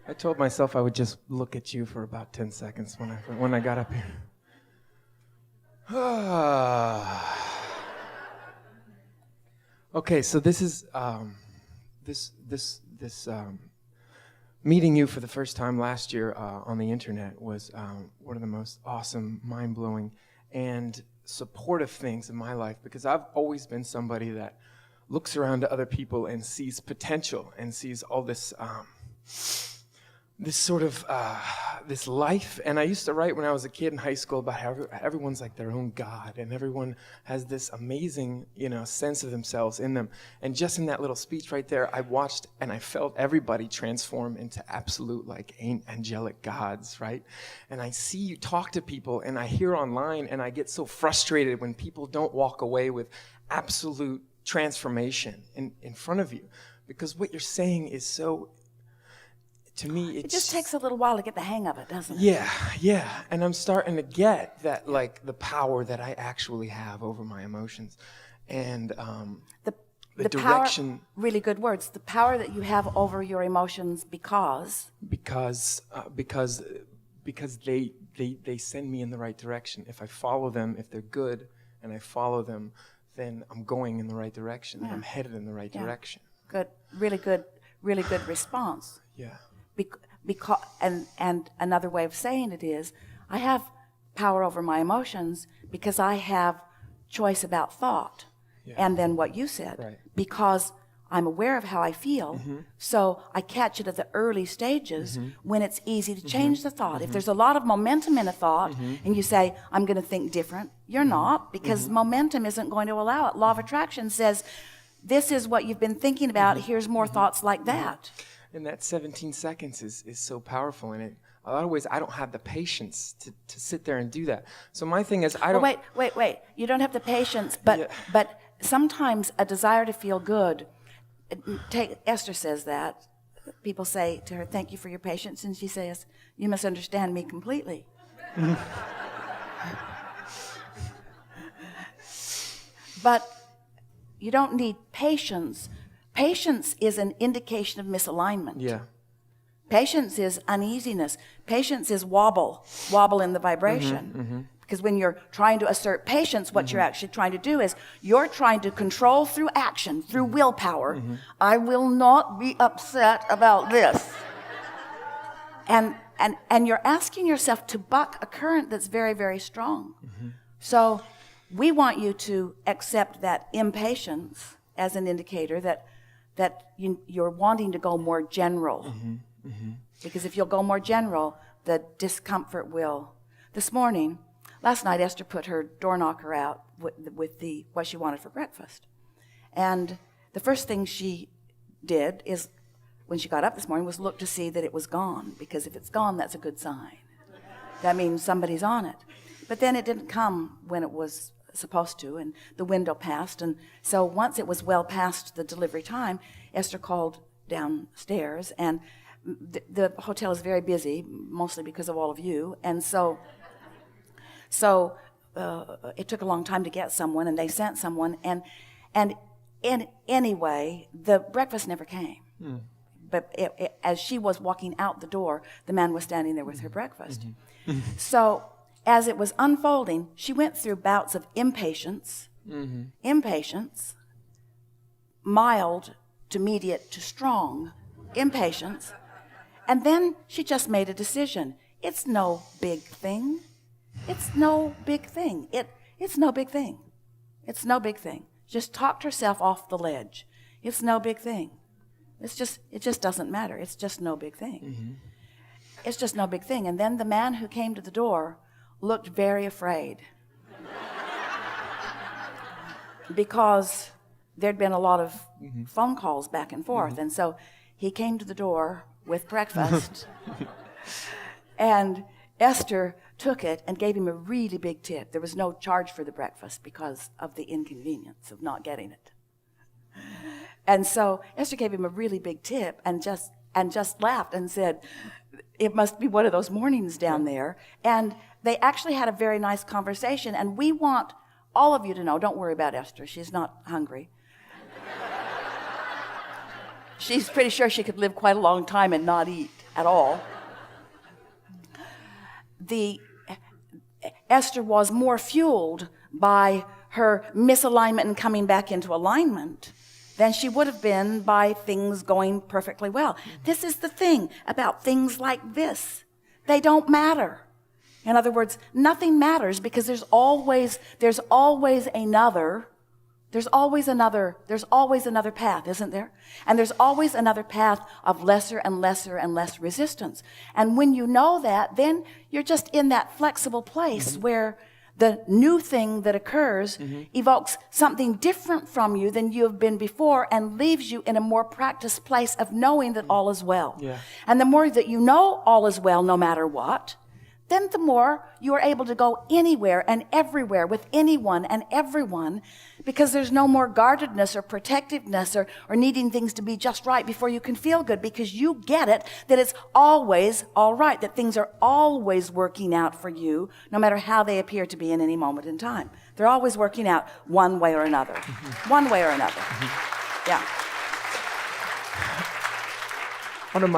I told myself I would just look at you for about 10 seconds when I got up here. Okay, so this is meeting you for the first time last year on the internet was one of the most awesome, mind-blowing, and supportive things in my life, because I've always been somebody that looks around to other people and sees potential and sees all this this life. And I used to write when I was a kid in high school about how everyone's like their own God, and everyone has this amazing, sense of themselves in them. And just in that little speech right there, I watched and I felt everybody transform into absolute angelic gods, right? And I see you talk to people, and I hear online, and I get so frustrated when people don't walk away with absolute transformation in front of you, because what you're saying is so. To me, it just takes a little while to get the hang of it, doesn't it? Yeah. And I'm starting to get that, like, the power that I actually have over my emotions. And the direction. Power, really good words. The power that you have over your emotions because they send me in the right direction. If I follow them, if they're good and I follow them, then I'm going in the right direction. Yeah. I'm headed in the right direction. Good, really good response. Yeah. Because and another way of saying it is, I have power over my emotions because I have choice about thought. Yeah. And then what you said, right. Because I'm aware of how I feel, so I catch it at the early stages when it's easy to change the thought. If there's a lot of momentum in a thought and you say, I'm going to think different, you're not, because momentum isn't going to allow it. Law of attraction says, this is what you've been thinking about, here's more thoughts like that. And that 17 seconds is so powerful, and a lot of ways I don't have the patience to sit there and do that. So my thing is I don't... Wait. You don't have the patience, but sometimes a desire to feel good, Esther says that. People say to her, thank you for your patience, and she says, you misunderstand me completely. But you don't need patience. Patience is an indication of misalignment. Yeah. Patience is uneasiness. Patience is wobble in the vibration. Because when you're trying to assert patience, what you're actually trying to do is you're trying to control through action, through willpower. I will not be upset about this. And you're asking yourself to buck a current that's very, very strong. So we want you to accept that impatience as an indicator that you're wanting to go more general. Because if you'll go more general, the discomfort will. Last night, Esther put her door knocker out with what she wanted for breakfast. And the first thing she did is, when she got up this morning, was look to see that it was gone. Because if it's gone, that's a good sign. That means somebody's on it. But then it didn't come when it was supposed to, and the window passed, and so once it was well past the delivery time, Esther called downstairs, and the hotel is very busy, mostly because of all of you, and so it took a long time to get someone, and they sent someone, and anyway, the breakfast never came. But as she was walking out the door, the man was standing there with her breakfast. So as it was unfolding, she went through bouts of impatience, mild to mediate to strong impatience, and then she just made a decision. It's no big thing. It's no big thing. It's no big thing. It's no big thing. Just talked herself off the ledge. It's no big thing. It just doesn't matter. It's just no big thing. It's just no big thing. And then the man who came to the door looked very afraid because there'd been a lot of phone calls back and forth. And so he came to the door with breakfast and Esther took it and gave him a really big tip. There was no charge for the breakfast because of the inconvenience of not getting it. And so Esther gave him a really big tip and just laughed and said, it must be one of those mornings down there. And they actually had a very nice conversation, and we want all of you to know, don't worry about Esther, she's not hungry. She's pretty sure she could live quite a long time and not eat. at all. Esther was more fueled by her misalignment and coming back into alignment than she would have been by things going perfectly well. This is the thing about things like this. They don't matter. In other words, nothing matters because there's always another path, isn't there? And there's always another path of lesser and lesser and less resistance. And when you know that, then you're just in that flexible place where the new thing that occurs evokes something different from you than you have been before and leaves you in a more practiced place of knowing that all is well. Yeah. And the more that you know all is well no matter what, then the more you are able to go anywhere and everywhere with anyone and everyone, because there's no more guardedness or protectiveness or needing things to be just right before you can feel good, because you get it that it's always all right, that things are always working out for you, no matter how they appear to be in any moment in time. They're always working out one way or another. One way or another. Yeah. One of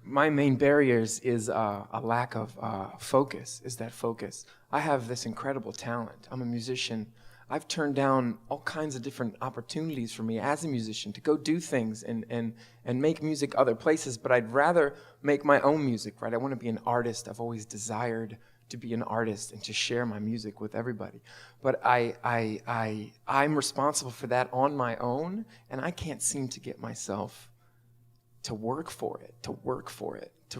my main barriers is a lack of focus, is that focus. I have this incredible talent. I'm a musician. I've turned down all kinds of different opportunities for me as a musician to go do things and make music other places, but I'd rather make my own music, right? I want to be an artist. I've always desired to be an artist and to share my music with everybody. But I'm responsible for that on my own, and I can't seem to get myself to work for it, to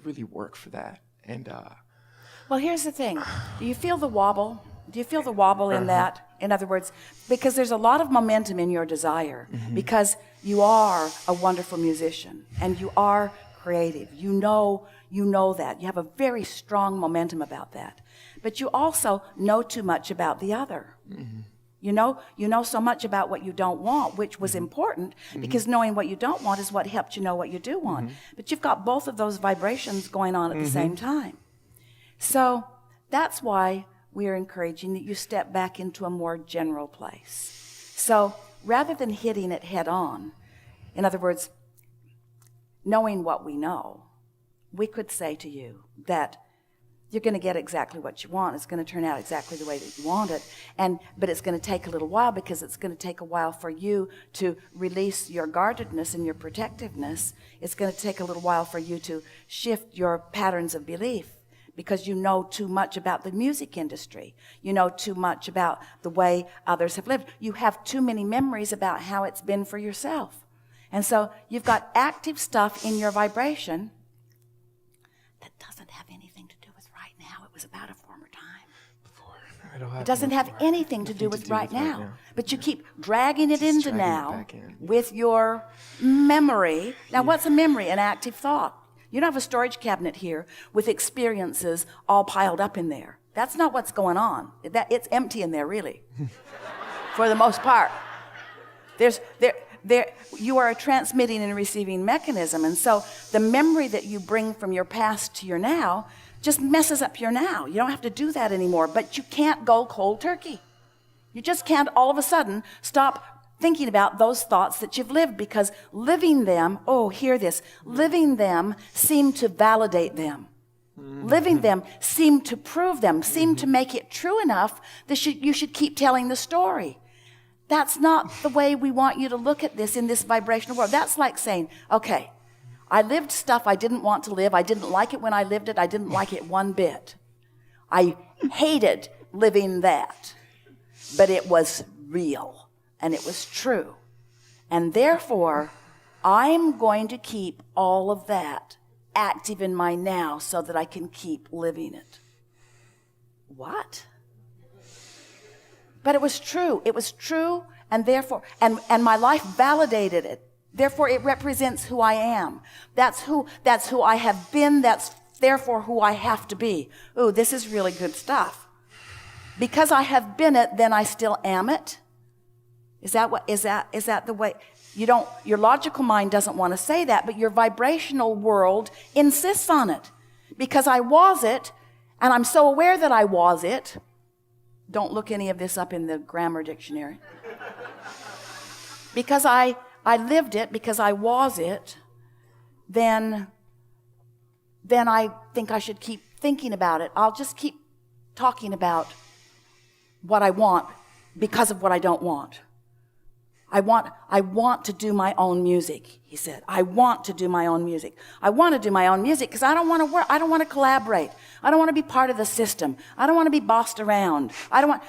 really work for that. And well, here's the thing. Do you feel the wobble? Do you feel the wobble in that? In other words, because there's a lot of momentum in your desire, because you are a wonderful musician and you are creative. You know that. You have a very strong momentum about that. But you also know too much about the other. You know so much about what you don't want, which was important, because knowing what you don't want is what helped you know what you do want. But you've got both of those vibrations going on at the same time. So that's why we are encouraging that you step back into a more general place. So rather than hitting it head on, in other words, knowing what we know, we could say to you that you're going to get exactly what you want. It's going to turn out exactly the way that you want it. But it's going to take a little while, because it's going to take a while for you to release your guardedness and your protectiveness. It's going to take a little while for you to shift your patterns of belief, because you know too much about the music industry. You know too much about the way others have lived. You have too many memories about how it's been for yourself. And so you've got active stuff in your vibration that doesn't have anything to do with right now. It was about a former time. It doesn't have anything to do with right now. But you keep dragging it into now with your memory. Now, what's a memory? An active thought. You don't have a storage cabinet here with experiences all piled up in there. That's not what's going on. It's empty in there, really, for the most part. You are a transmitting and receiving mechanism, and so the memory that you bring from your past to your now just messes up your now. You don't have to do that anymore, but you can't go cold turkey. You just can't all of a sudden stop thinking about those thoughts that you've lived, because living them, hear this, living them seemed to validate them. Living them seemed to prove them, seemed to make it true enough that you should keep telling the story. That's not the way we want you to look at this in this vibrational world. That's like saying, okay, I lived stuff I didn't want to live. I didn't like it when I lived it. I didn't like it one bit. I hated living that. But it was real. And it was true. And therefore, I'm going to keep all of that active in my now so that I can keep living it. What? But it was true. It was true, and therefore, and my life validated it. Therefore, it represents who I am. That's who I have been. That's therefore who I have to be. Ooh, this is really good stuff. Because I have been it, then I still am it. Is that the way? Your logical mind doesn't want to say that, but your vibrational world insists on it. Because I was it, and I'm so aware that I was it. Don't look any of this up in the grammar dictionary. Because I lived it, because I was it, then then I think I should keep thinking about it. I'll just keep talking about what I want because of what I don't want. I want to do my own music, he said. I want to do my own music. I want to do my own music because I don't want to work. I don't want to collaborate. I don't want to be part of the system. I don't want to be bossed around.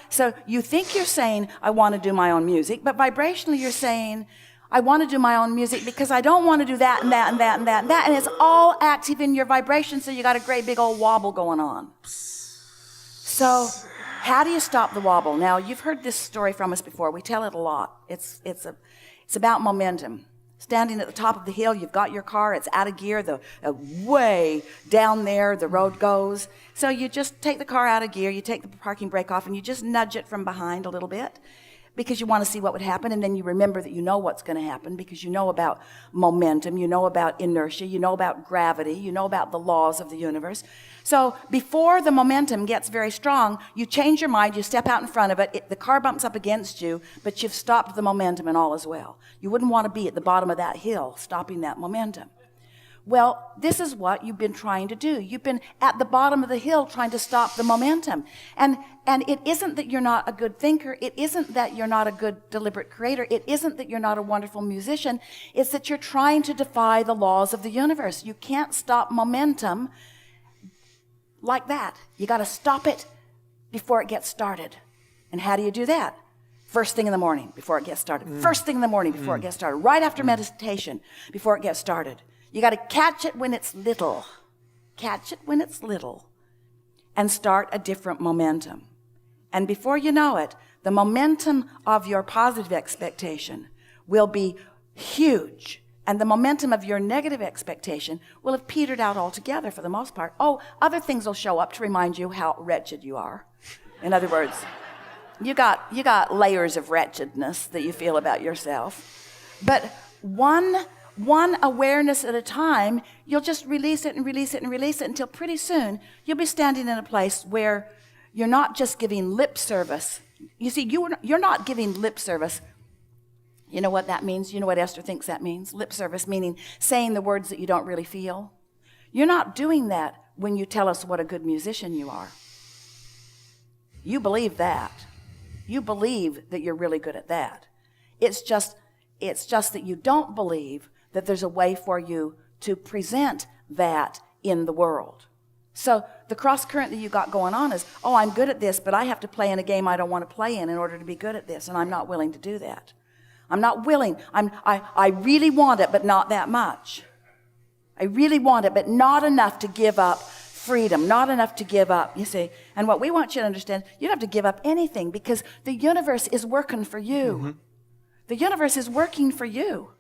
So you think you're saying, I want to do my own music, but vibrationally you're saying, I want to do my own music because I don't want to do that and that and that and that and that. And it's all active in your vibration, so you got a great big old wobble going on. So how do you stop the wobble? Now, you've heard this story from us before. We tell it a lot. It's about momentum. Standing at the top of the hill, you've got your car, it's out of gear, way down there the road goes. So you just take the car out of gear, you take the parking brake off, and you just nudge it from behind a little bit because you want to see what would happen, and then you remember that you know what's going to happen because you know about momentum, you know about inertia, you know about gravity, you know about the laws of the universe. So before the momentum gets very strong, you change your mind, you step out in front of it, the car bumps up against you, but you've stopped the momentum and all is well. You wouldn't want to be at the bottom of that hill stopping that momentum. Well, this is what you've been trying to do. You've been at the bottom of the hill trying to stop the momentum. And it isn't that you're not a good thinker. It isn't that you're not a good deliberate creator. It isn't that you're not a wonderful musician. It's that you're trying to defy the laws of the universe. You can't stop momentum like that. You got to stop it before it gets started. And how do you do that? First thing in the morning before it gets started. First thing in the morning before it gets started. Right after meditation before it gets started. You got to catch it when it's little. Catch it when it's little. And start a different momentum. And before you know it, the momentum of your positive expectation will be huge. And the momentum of your negative expectation will have petered out altogether for the most part. Oh, other things will show up to remind you how wretched you are. In other words, you got layers of wretchedness that you feel about yourself. But one awareness at a time, you'll just release it and release it and release it until pretty soon you'll be standing in a place where you're not just giving lip service. You see, you're not giving lip service. You know what that means? You know what Esther thinks that means? Lip service, meaning saying the words that you don't really feel. You're not doing that when you tell us what a good musician you are. You believe that. You believe that you're really good at that. It's just that you don't believe that there's a way for you to present that in the world. So the cross current that you got going on is, oh, I'm good at this, but I have to play in a game I don't want to play in order to be good at this, and I'm not willing to do that. I'm not willing. I really want it, but not that much. I really want it, but not enough to give up freedom, not enough to give up, you see. And what we want you to understand, you don't have to give up anything because the universe is working for you. Mm-hmm. The universe is working for you.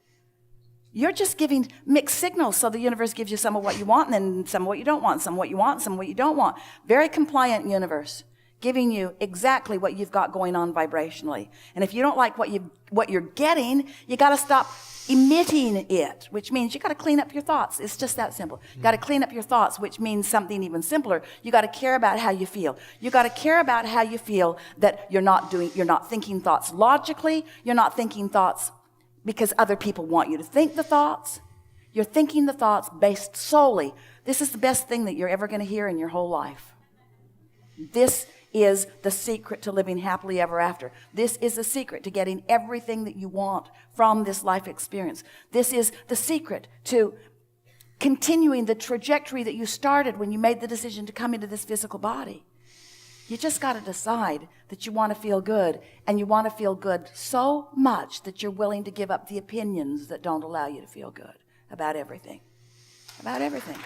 You're just giving mixed signals, so the universe gives you some of what you want and then some of what you don't want, some of what you want, and some of what you don't want. Very compliant universe, giving you exactly what you've got going on vibrationally. And if you don't like what you're getting, you got to stop emitting it, which means you got to clean up your thoughts. It's just that simple. You got to clean up your thoughts, which means something even simpler. You got to care about how you feel. You got to care about how you feel that you're not thinking thoughts logically. You're not thinking thoughts because other people want you to think the thoughts. You're thinking the thoughts based solely. This is the best thing that you're ever going to hear in your whole life. This is the secret to living happily ever after. This is the secret to getting everything that you want from this life experience. This is the secret to continuing the trajectory that you started when you made the decision to come into this physical body. You just got to decide that you want to feel good, and you want to feel good so much that you're willing to give up the opinions that don't allow you to feel good about everything. About everything.